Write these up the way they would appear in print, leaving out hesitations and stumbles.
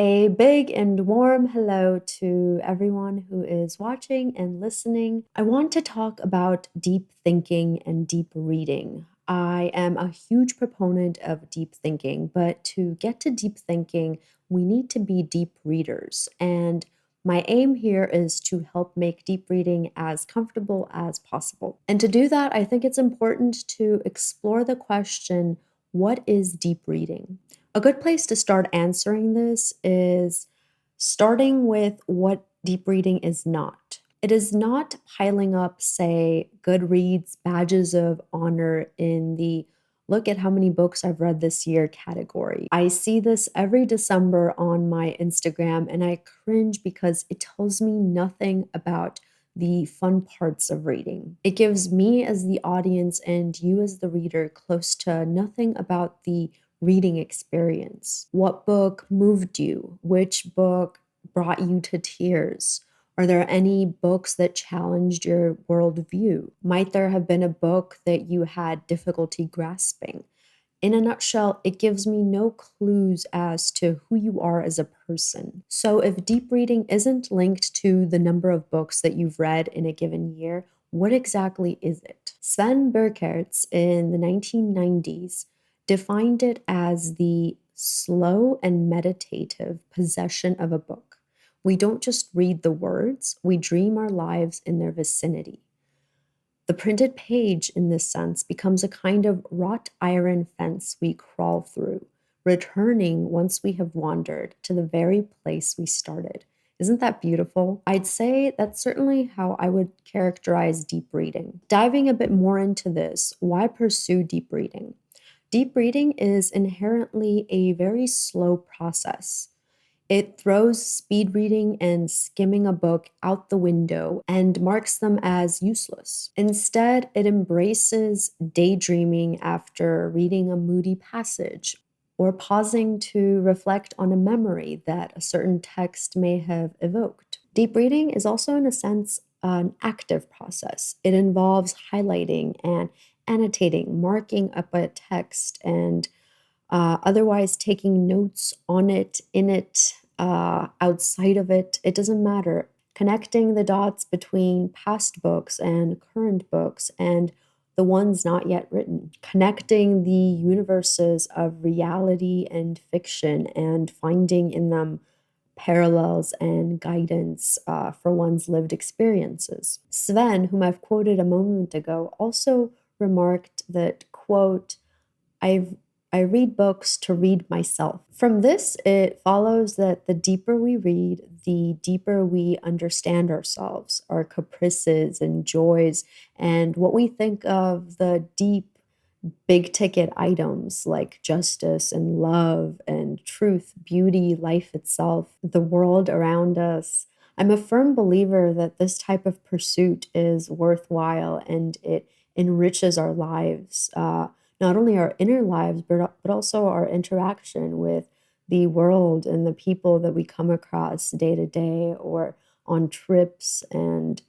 A big and warm hello to everyone who is watching and listening. I want to talk about deep thinking and deep reading. I am a huge proponent of deep thinking, but to get to deep thinking, we need to be deep readers. And my aim here is to help make deep reading as comfortable as possible. And to do that, I think it's important to explore the question, what is deep reading? A good place to start answering this is starting with what deep reading is not. It is not piling up, say, Goodreads badges of honor in the look at how many books I've read this year category. I see this every December on my Instagram and I cringe because it tells me nothing about the fun parts of reading. It gives me as the audience and you as the reader close to nothing about the reading experience. What book moved you? Which book brought you to tears? Are there any books that challenged your worldview? Might there have been a book that you had difficulty grasping? In a nutshell, it gives me no clues as to who you are as a person. So, if deep reading isn't linked to the number of books that you've read in a given year, what exactly is it? Sven Burkertz in the 1990s defined it as the slow and meditative possession of a book. We don't just read the words, we dream our lives in their vicinity. The printed page, in this sense, becomes a kind of wrought iron fence we crawl through, returning once we have wandered to the very place we started. Isn't that beautiful? I'd say that's certainly how I would characterize deep reading. Diving a bit more into this, why pursue deep reading? Deep reading is inherently a very slow process. It throws speed reading and skimming a book out the window and marks them as useless. Instead, it embraces daydreaming after reading a moody passage or pausing to reflect on a memory that a certain text may have evoked. Deep reading is also, in a sense, an active process. It involves highlighting and annotating, marking up a text, and otherwise taking notes on it, in it, outside of it. It doesn't matter. Connecting the dots between past books and current books and the ones not yet written. Connecting the universes of reality and fiction and finding in them parallels and guidance for one's lived experiences. Sven, whom I've quoted a moment ago, also remarked that, quote, I've I read books to read myself. From this, it follows that the deeper we read, the deeper we understand ourselves, our caprices and joys, and what we think of the deep, big ticket items like justice and love and truth, beauty, life itself, the world around us. I'm a firm believer that this type of pursuit is worthwhile and it enriches our lives, not only our inner lives, but also our interaction with the world and the people that we come across day to day or on trips and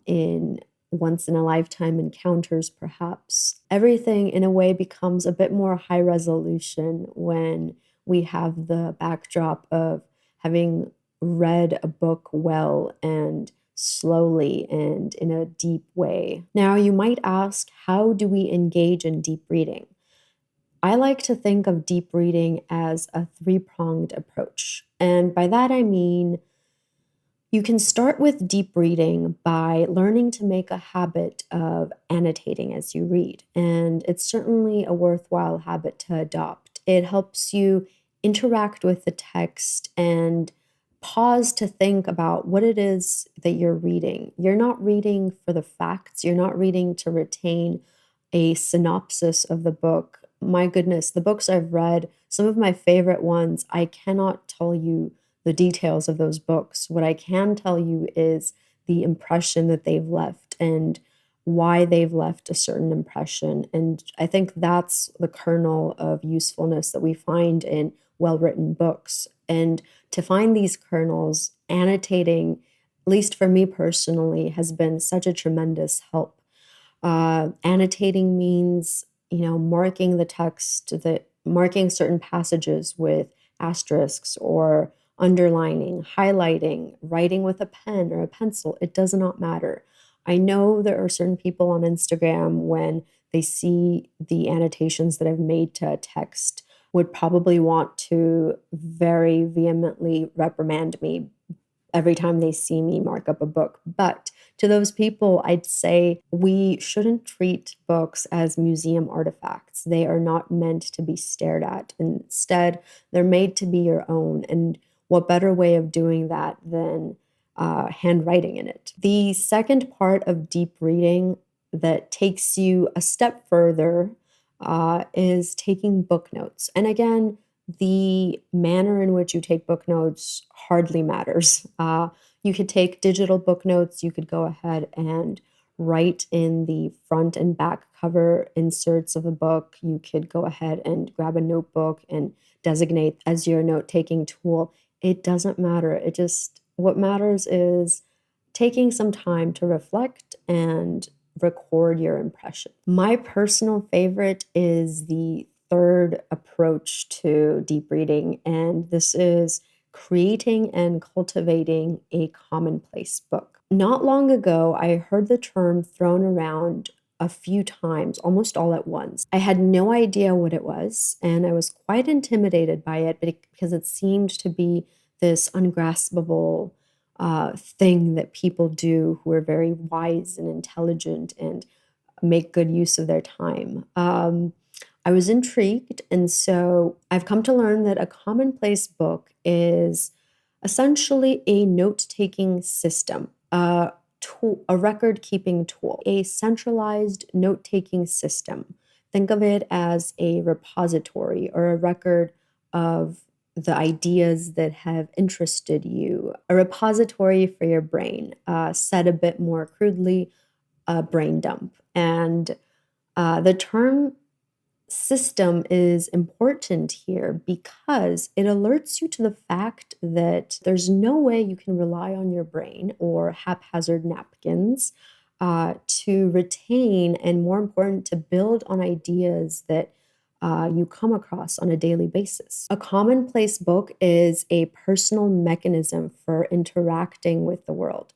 in once in a lifetime encounters, perhaps. Everything, in a way, becomes a bit more high resolution when we have the backdrop of having read a book well and slowly and in a deep way. Now, you might ask, how do we engage in deep reading? I like to think of deep reading as a three-pronged approach. And by that I mean, you can start with deep reading by learning to make a habit of annotating as you read. And it's certainly a worthwhile habit to adopt. It helps you interact with the text and pause to think about what it is that you're reading. You're not reading for the facts, you're not reading to retain a synopsis of the book. My goodness, the books I've read, some of my favorite ones, I cannot tell you the details of those books. What I can tell you is the impression that they've left and why they've left a certain impression. And I think that's the kernel of usefulness that we find in well written books. And to find these kernels, annotating, at least for me personally, has been such a tremendous help. Annotating means, marking the text, that marking certain passages with asterisks or underlining, highlighting, writing with a pen or a pencil. It does not matter. I know there are certain people on Instagram when they see the annotations that I've made to a text would probably want to very vehemently reprimand me every time they see me mark up a book. But to those people, I'd say we shouldn't treat books as museum artifacts. They are not meant to be stared at. Instead, they're made to be your own. And what better way of doing that than handwriting in it? The second part of deep reading that takes you a step further is taking book notes. And again, the manner in which you take book notes hardly matters. You could take digital book notes, you could go ahead and write in the front and back cover inserts of a book. You could go ahead and grab a notebook and designate as your note taking tool. It doesn't matter. What matters is taking some time to reflect and record your impression. My personal favorite is the third approach to deep reading, and this is creating and cultivating a commonplace book. Not long ago, I heard the term thrown around a few times, almost all at once. I had no idea what it was, and I was quite intimidated by it because it seemed to be this ungraspable thing that people do who are very wise and intelligent and make good use of their time. I was intrigued, and so I've come to learn that a commonplace book is essentially a note-taking system, a record-keeping tool, a centralized note-taking system. Think of it as a repository or a record of the ideas that have interested you, a repository for your brain, said a bit more crudely, a brain dump. And the term system is important here because it alerts you to the fact that there's no way you can rely on your brain or haphazard napkins to retain and, more important, to build on ideas that you come across on a daily basis. A commonplace book is a personal mechanism for interacting with the world.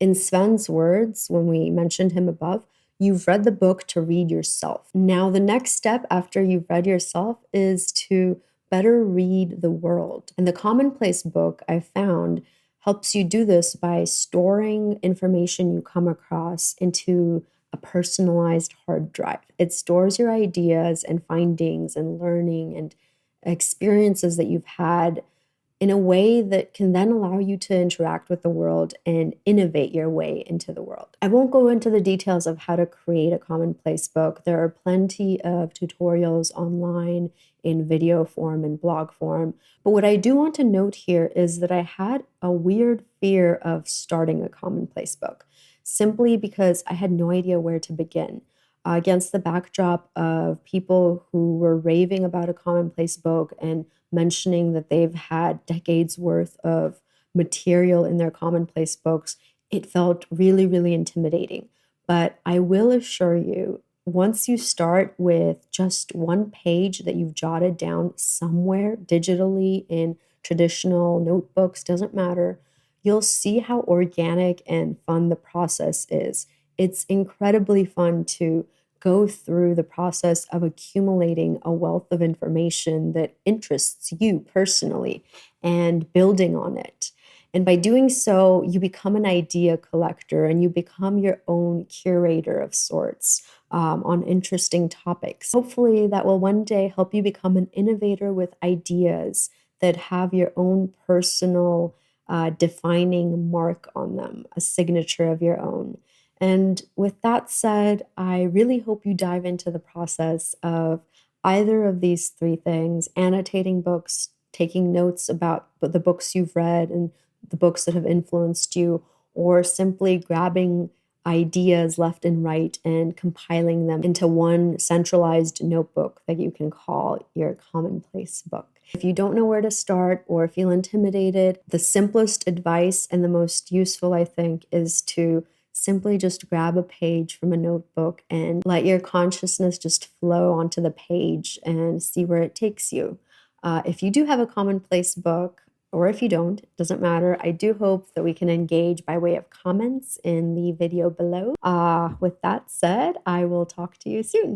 In Sven's words, when we mentioned him above, you've read the book to read yourself. Now, the next step after you've read yourself is to better read the world. And the commonplace book I found helps you do this by storing information you come across into a personalized hard drive. It stores your ideas and findings and learning and experiences that you've had in a way that can then allow you to interact with the world and innovate your way into the world. I won't go into the details of how to create a commonplace book. There are plenty of tutorials online in video form and blog form. But what I do want to note here is that I had a weird fear of starting a commonplace book, simply because I had no idea where to begin. Against the backdrop of people who were raving about a commonplace book and mentioning that they've had decades worth of material in their commonplace books, it felt really, really intimidating. But I will assure you, once you start with just one page that you've jotted down somewhere digitally in traditional notebooks, doesn't matter, you'll see how organic and fun the process is. It's incredibly fun to go through the process of accumulating a wealth of information that interests you personally and building on it. And by doing so, you become an idea collector and you become your own curator of sorts on interesting topics. Hopefully, that will one day help you become an innovator with ideas that have your own personal defining mark on them, a signature of your own. And with that said, I really hope you dive into the process of either of these three things: annotating books, taking notes about the books you've read and the books that have influenced you, or simply grabbing ideas left and right and compiling them into one centralized notebook that you can call your commonplace book. If you don't know where to start or feel intimidated, the simplest advice and the most useful, I think, is to simply just grab a page from a notebook and let your consciousness just flow onto the page and see where it takes you. If you do have a commonplace book, or if you don't, it doesn't matter. I do hope that we can engage by way of comments in the video below. With that said, I will talk to you soon.